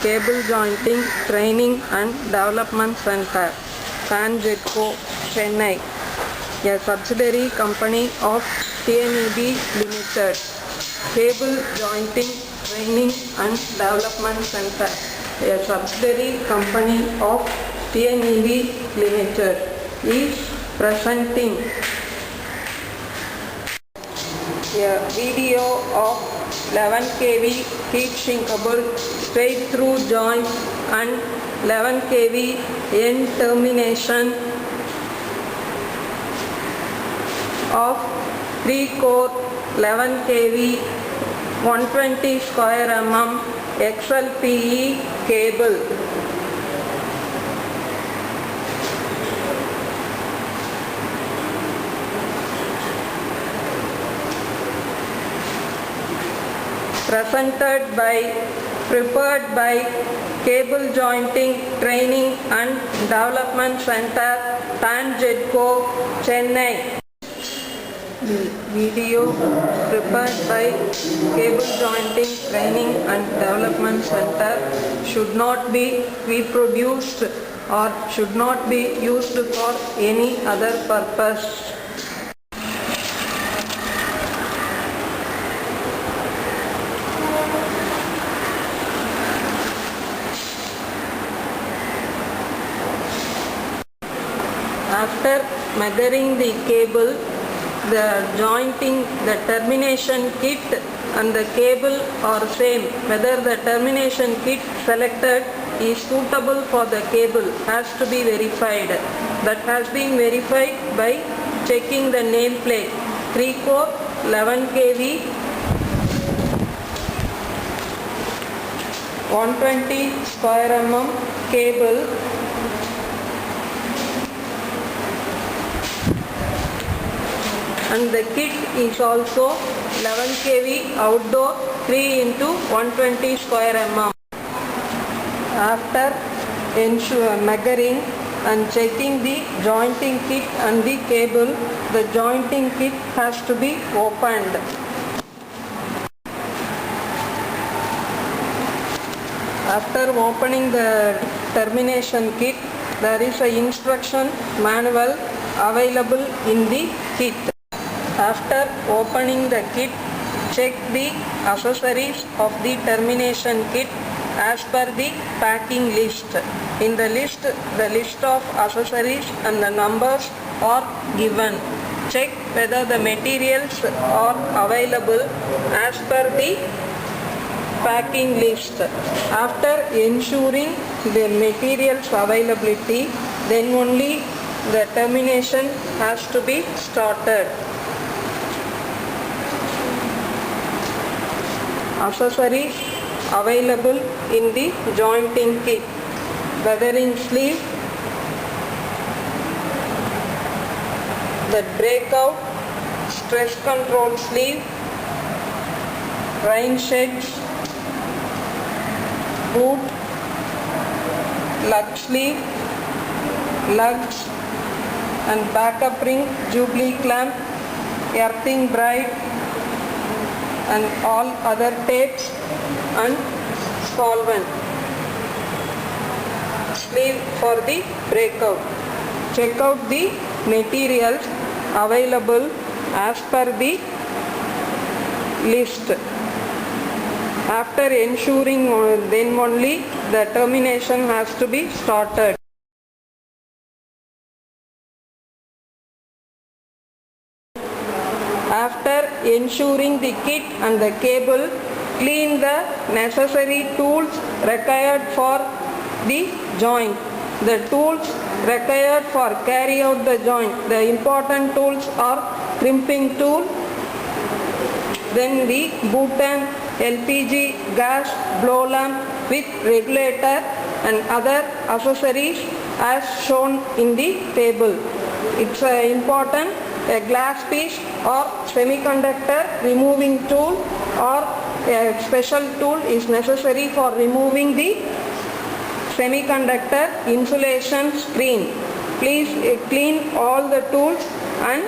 Cable Jointing Training and Development Center, TANGEDCO, Chennai, a subsidiary company of TNEB Limited. Cable Jointing Training and Development Center, a subsidiary company of TNEB Limited, is presenting a video of 11 kV heat sinkable straight through joint and 11 kV end termination of 3-core 11 kV 120 square mm XLPE cable. Prepared by Cable Jointing Training and Development Center, TANGEDCO, Chennai. The video prepared by Cable Jointing Training and Development Center should not be reproduced or should not be used for any other purpose. After measuring the cable, the jointing, the termination kit and the cable are same. Whether the termination kit selected is suitable for the cable has to be verified. That has been verified by checking the nameplate. 3-core 11 kV 120 square mm cable and the kit is also 11 kV outdoor 3 into 120 square mm. After measuring and checking the jointing kit and the cable, the jointing kit has to be opened. After opening the termination kit, there is an instruction manual available in the kit. After opening the kit, check the accessories of the termination kit as per the packing list. In the list of accessories and the numbers are given. Check whether the materials are available as per the packing list. After ensuring the materials availability, then only the termination has to be started. Accessories available in the jointing kit: weathering sleeve, the breakout stress control sleeve, rain shades, boot, lug sleeve, lugs and backup ring, jubilee clamp, earthing braid and all other tapes and solvent. Sleeve for the breakout. Check out the materials available as per the list. After ensuring, then only the termination has to be started. After ensuring the kit and the cable, clean the necessary tools required for the joint. The tools required for carry out the joint. The important tools are crimping tool, then the Bhutan LPG gas blow lamp with regulator and other accessories as shown in the table. It's important a glass piece or semiconductor removing tool or a special tool is necessary for removing the semiconductor insulation screen. Please clean all the tools and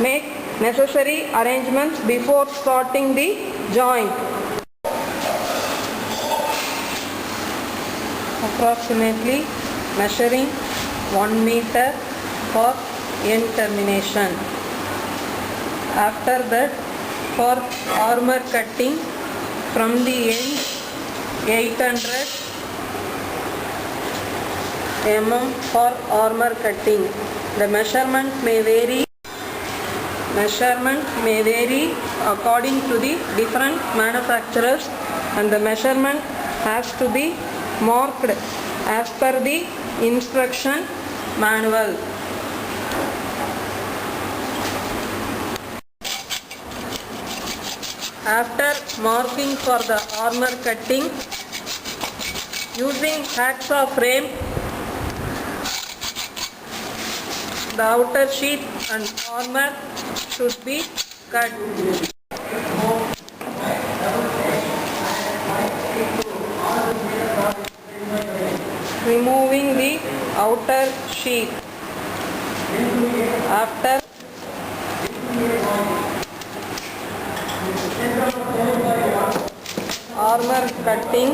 make necessary arrangements before starting the joint. approximately measuring 1 meter for end termination. After that, for armor cutting from the end 800 mm for armor cutting. The measurement may vary according to the different manufacturers, and the measurement has to be marked as per the instruction manual. After marking for the armor cutting, using hacksaw frame, the outer sheath and armor should be cut. Removing the outer sheath. After armor cutting,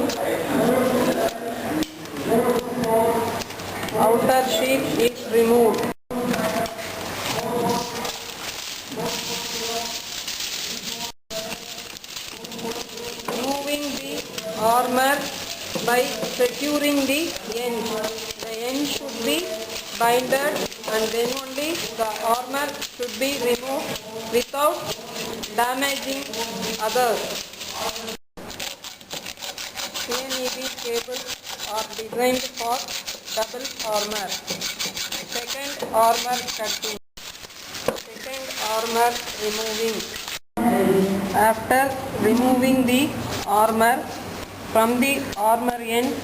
outer sheath is removed. Removing the armor by securing the end. The end should be binded, and then only the armor should be removed without damaging others. CNEB cables are designed for double armor. Second armor cutting. Second armor removing. After removing the armor from the armor end,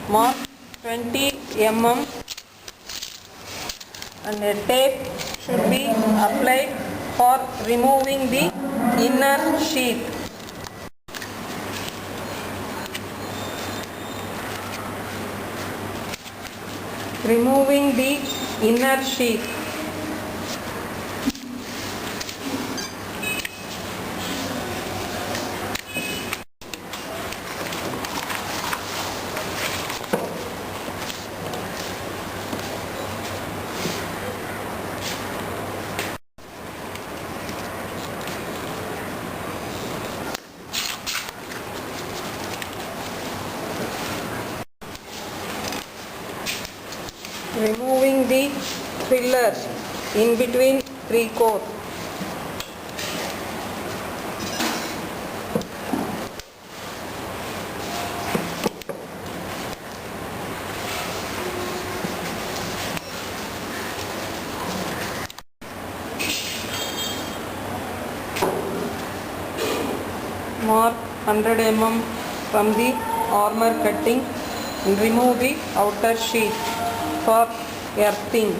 mark 20 mm and a tape should be applied for removing the inner sheath. Removing the inner sheath. Removing the fillers in between 3 cores. Mark 100 mm from the armor cutting and remove the outer sheath for earthing.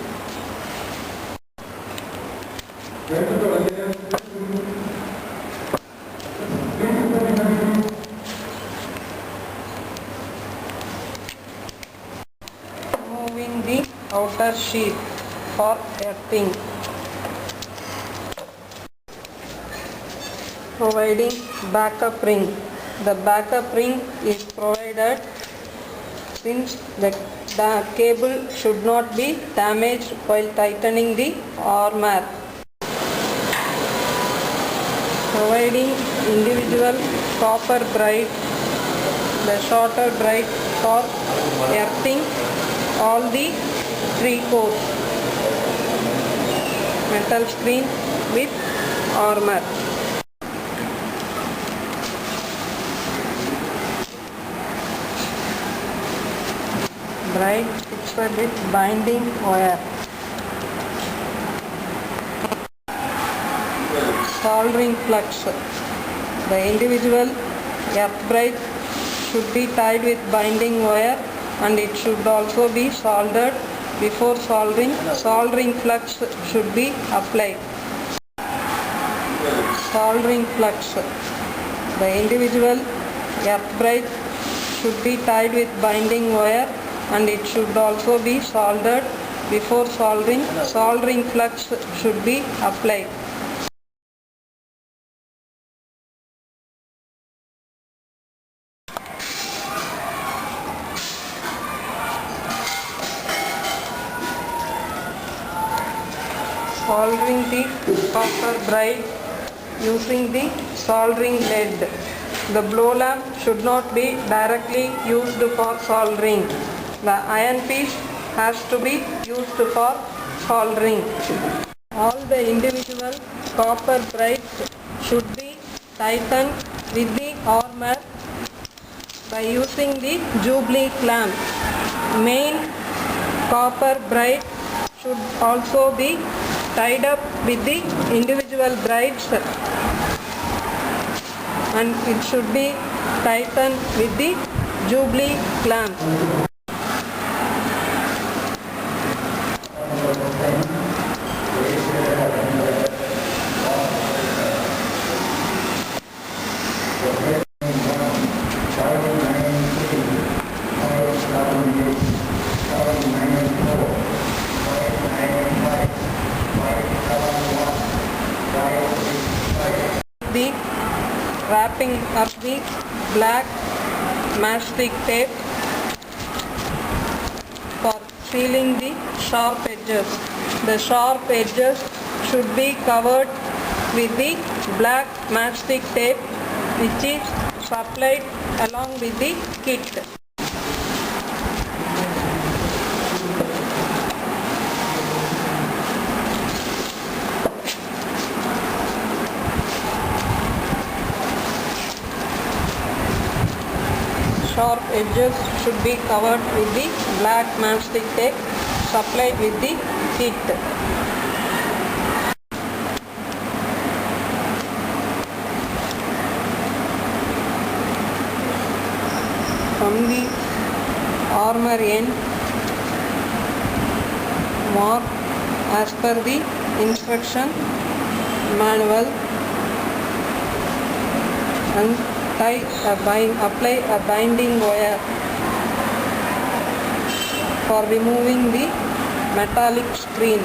Removing the outer sheath for earthing. Providing backup ring. The backup ring is provided since the cable should not be damaged while tightening the armor. Providing individual copper braid, the shorter braid for earthing all the 3 cores. Metal screen with armor. Braid fixed with binding wire. Soldering flux. The individual earth braid should be tied with binding wire, and it should also be soldered before soldering. Soldering flux should be applied. Soldering flux. The individual earth braid should be tied with binding wire, and it should also be soldered before soldering. Soldering flux should be applied. the copper bride using the soldering lead. The blow lamp should not be directly used for soldering. The iron piece has to be used for soldering. All the individual copper brides should be tightened with the armor by using the Jubilee clamp. Main copper bride should also be tied up with the individual brides, and it should be tightened with the Jubilee clamp. The wrapping up the black mastic tape for sealing the sharp edges. The sharp edges should be covered with the black mastic tape, which is supplied along with the kit. Sharp edges should be covered with the black mastic tape supplied with the kit. From the armor end, mark as per the instruction manual and apply a binding wire for removing the metallic screen.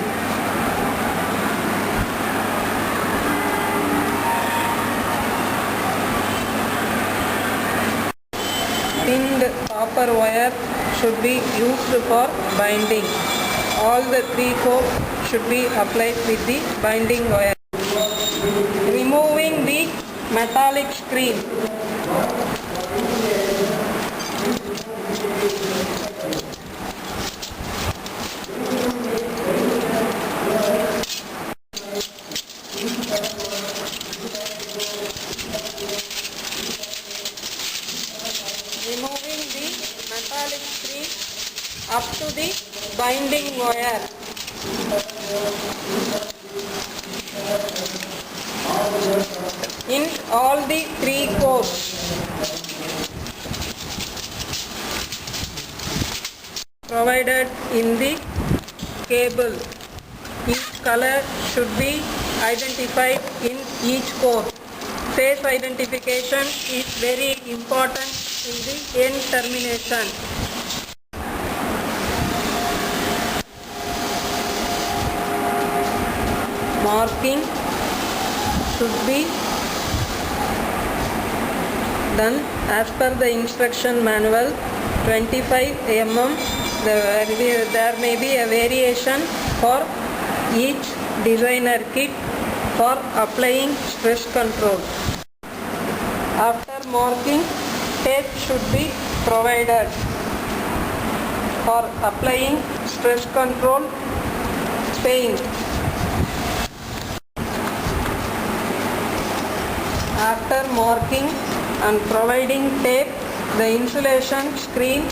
Thinned copper wire should be used for binding. All the 3 coats should be applied with the binding wire. Removing the metallic screen. Removing the metallic screen up to the binding wire. In all the 3 coats. Provided in the cable. Each color should be identified in each core. Phase identification is very important in the end termination. Marking should be done as per the instruction manual. 25 mm. There may be a variation for each designer kit for applying stress control. After marking, tape should be provided for applying stress control paint. After marking and providing tape, the insulation screen,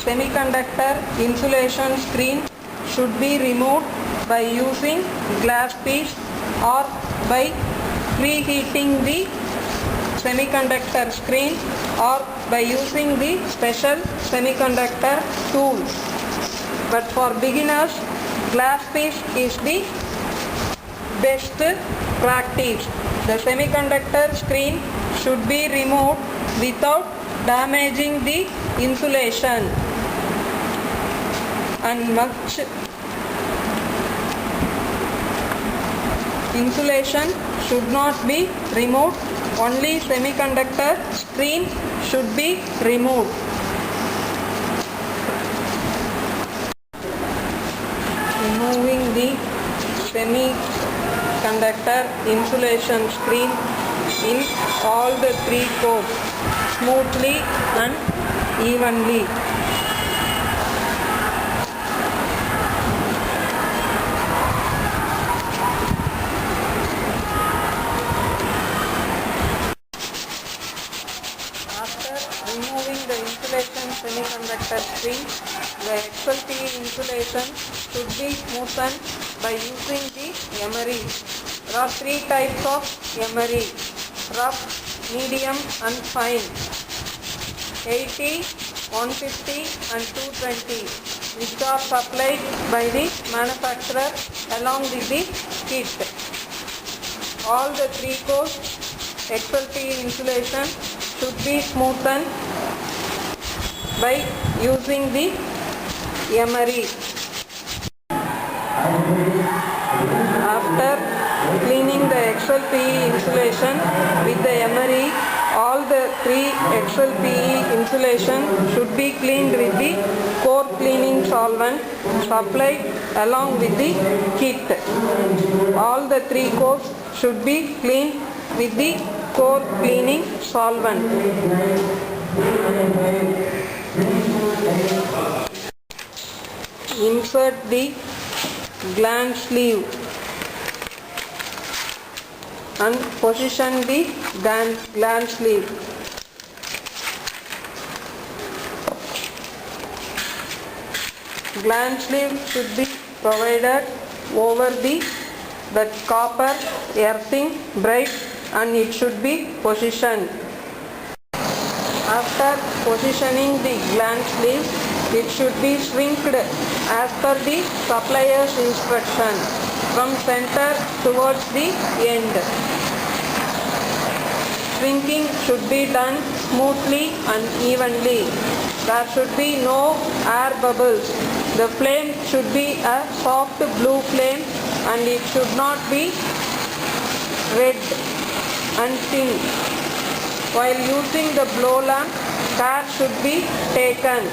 semiconductor insulation screen should be removed by using glass piece or by preheating the semiconductor screen or by using the special semiconductor tools. But for beginners, glass piece is the best practice. The semiconductor screen should be removed without damaging the insulation, and much insulation should not be removed. Only semiconductor screen should be removed. Removing the semiconductor insulation screen in all the three cores smoothly and evenly. After removing the insulation semiconductor screen, the XLPE insulation should be smoothened by using the emery. There are three types of emery: rough, medium and fine. 80, 150 and 220, which are supplied by the manufacturer along with the kit. All the three cores XLPE insulation should be smoothened by using the emery. After cleaning the XLPE insulation with the emery, all the three XLPE insulation should be cleaned with the core cleaning solvent supplied along with the kit. All the three cores should be cleaned with the core cleaning solvent. Insert the gland sleeve and position the gland sleeve. Gland sleeve should be provided over that copper earthing braid, and it should be positioned. After positioning the gland sleeve, it should be shrinked as per the supplier's instruction from center towards the end. Shrinking should be done smoothly and evenly. There should be no air bubbles. The flame should be a soft blue flame and it should not be red and thin. While using the blow lamp, care should be taken.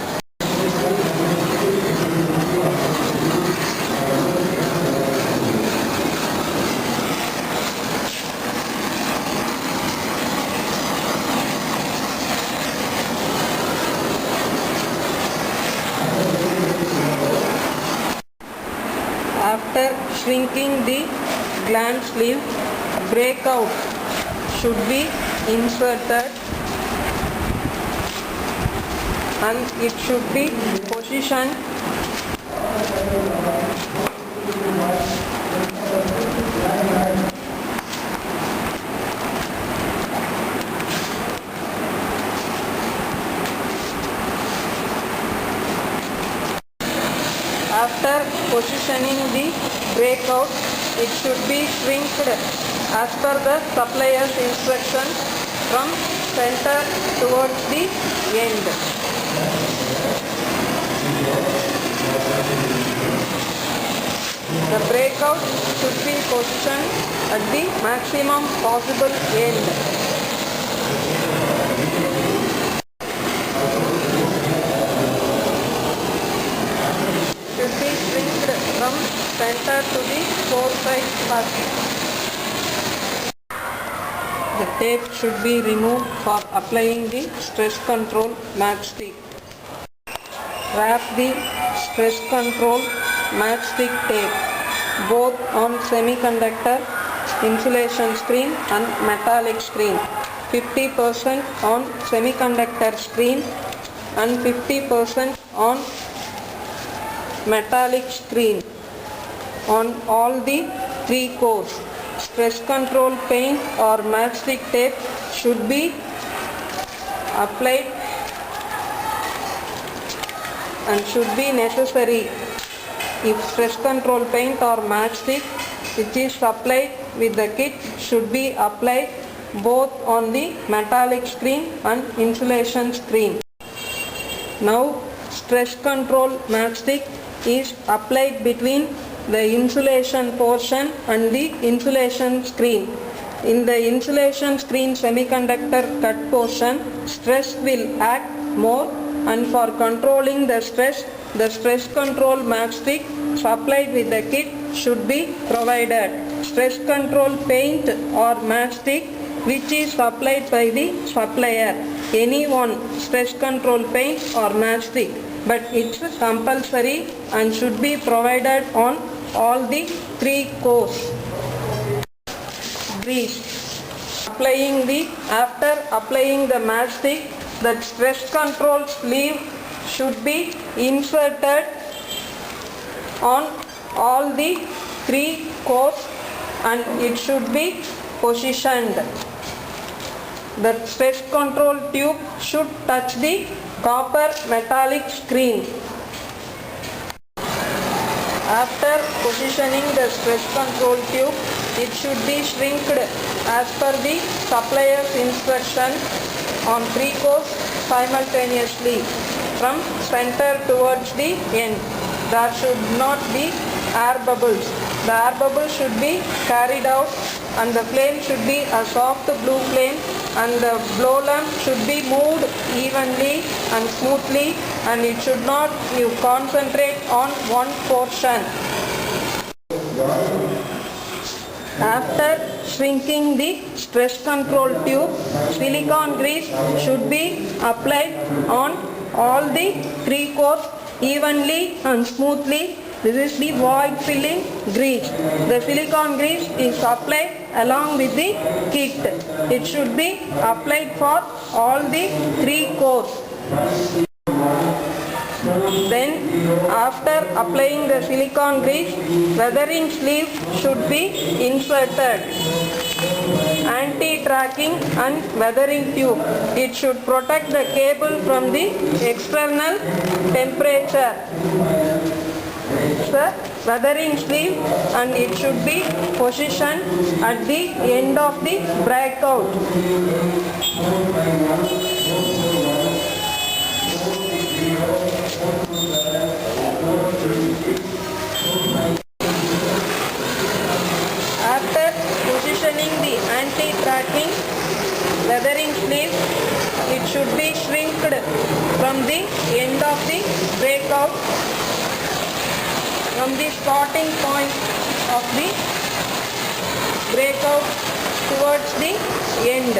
After shrinking the gland sleeve, breakout should be inserted and it should be positioned After positioning the breakout, it should be shrinked as per the supplier's instruction from center towards the end. The breakout should be positioned at the maximum possible end. Should be shrinked from center to the four sides first. The tape should be removed for applying the stress control matchstick. Wrap the stress control matchstick tape both on semiconductor insulation screen and metallic screen. 50% on semiconductor screen and 50% on metallic screen on all the three cores. Stress control paint or matchstick tape should be applied and should be necessary if stress control paint or matchstick which is supplied with the kit should be applied both on the metallic screen and insulation screen. Now stress control matchstick is applied between the insulation portion and the insulation screen. In the insulation screen semiconductor cut portion, stress will act more, and for controlling the stress control matchstick supplied with the kit should be provided. stress control paint or mastic which is supplied by the supplier. Any one stress control paint or mastic, but it's compulsory and should be provided on all the 3 course. Grease. After applying the mastic, the stress control sleeve should be inserted on all the 3 course and it should be positioned. The stress control tube should touch the copper metallic screen. After positioning the stress control tube, it should be shrinked as per the supplier's instruction on 3 course simultaneously from center towards the end. There should not be air bubbles. The air bubbles should be carried out and the flame should be a soft blue flame and the blow lamp should be moved evenly and smoothly and it should not concentrate on one portion. After shrinking the stress control tube, silicone grease should be applied on all the 3 cores evenly and smoothly. This is the void filling grease. The silicone grease is applied along with the kit. It should be applied for all the 3 cores. Then after applying the silicone grease, weathering sleeve should be inserted. Anti-tracking and weathering tube. It should protect the cable from the external temperature. The weathering sleeve and it should be positioned at the end of the breakout. After positioning the anti-tracking weathering sleeve, it should be shrinked from the end of the breakout from the starting point of the breakout towards the end.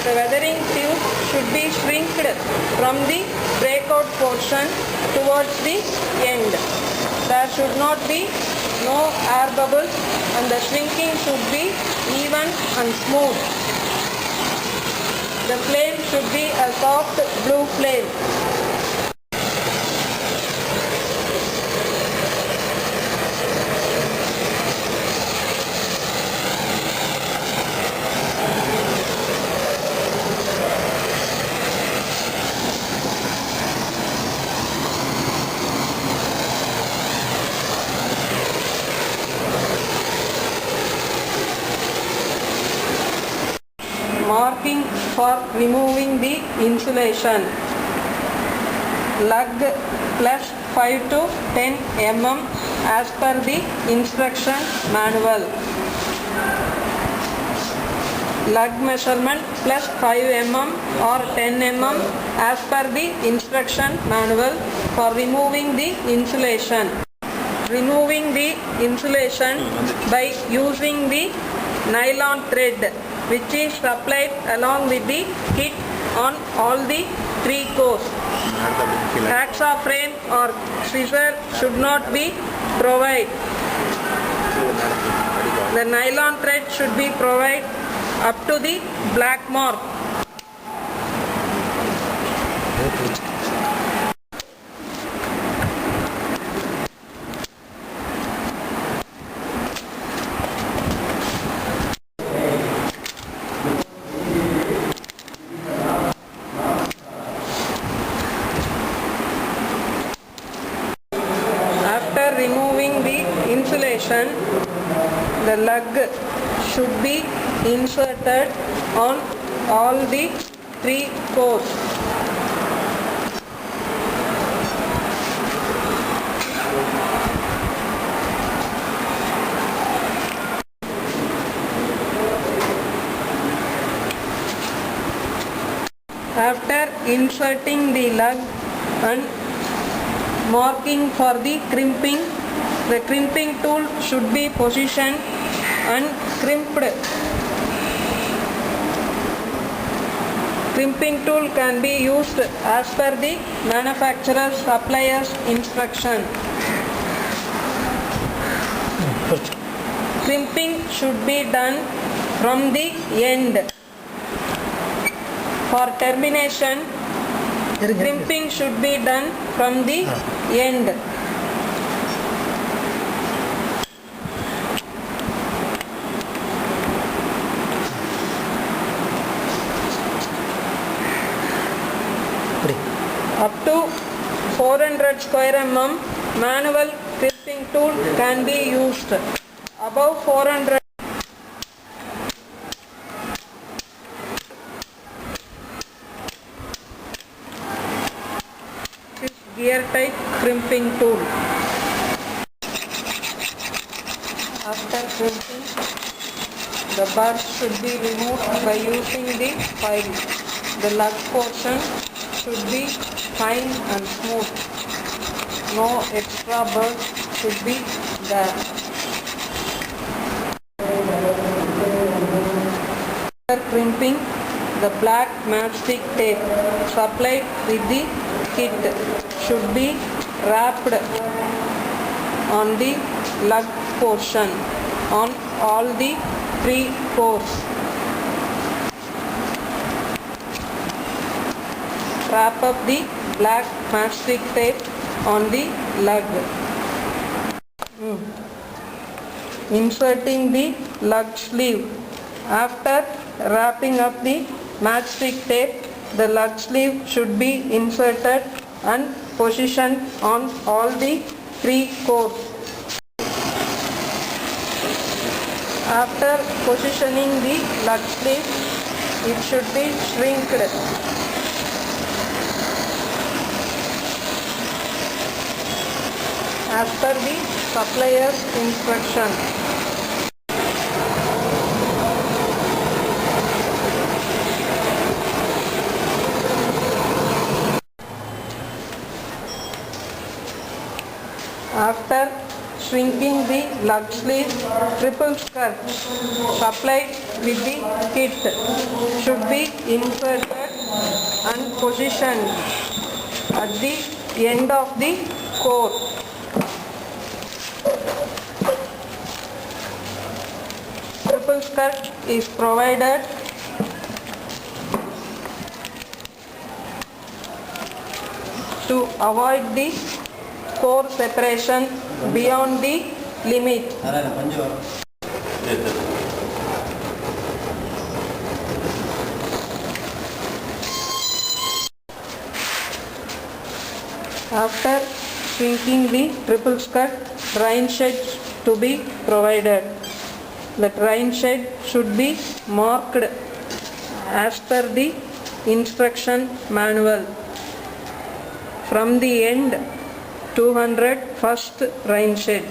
The weathering tube should be shrinked from the breakout portion towards the end. There should not be no air bubbles and the shrinking should be even and smooth. The flame should be a soft blue flame. Marking for removing the insulation. Lug plus 5 to 10 mm as per the instruction manual. Lug measurement plus 5 mm or 10 mm as per the instruction manual for removing the insulation. Removing the insulation by using the nylon thread which is supplied along with the kit on all the 3 cores. Hacksaw frame or scissor should not be provided. The nylon thread should be provided up to the black mark. Removing the insulation, the lug should be inserted on all the 3 cores. After inserting the lug and marking for the crimping The crimping tool should be positioned and crimped. Crimping tool can be used as per the manufacturer's supplier's instruction. Crimping should be done from the end. For termination, crimping should be done from the end. Up to 400 square mm manual crimping tool can be used. Above 400 is gear type crimping tool. After crimping, the bars should be removed by using the file. The lug portion should be fine and smooth. No extra burrs should be there. After crimping, the black matchstick tape supplied with the kit should be wrapped on the lug portion on all the 3 cores. Wrap up the black matchstick tape on the lug. Inserting the lug sleeve. After wrapping up the matchstick tape, the lug sleeve should be inserted and positioned on all the 3 cores. After positioning the lug sleeve, it should be shrinked. As per the supplier's instruction. After shrinking the lug sleeve, triple skirt supplied with the kit should be inserted and positioned at the end of the core. Triple skirt is provided to avoid the core separation beyond the limit. After shrinking the triple skirt, drain sheds to be provided. The drain shed should be marked as per the instruction manual. From the end 200 first drain shed.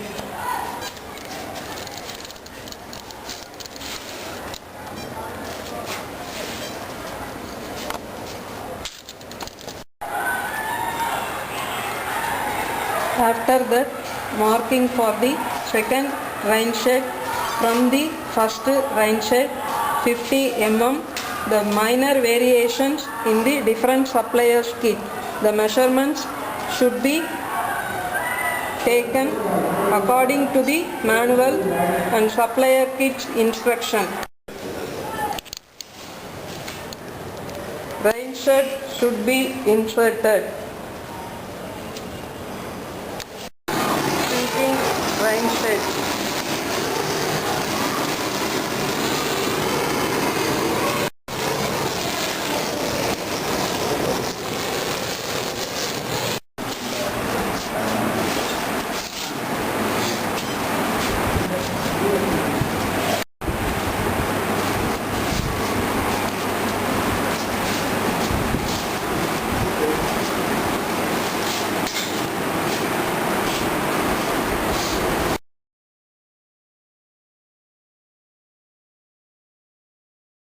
After that, marking for the second drain shed from the first drain shed 50 mm. The minor variations in the different suppliers kit. The measurements should be taken according to the manual and supplier kit's instruction. Drain shed should be inserted. Drain shed.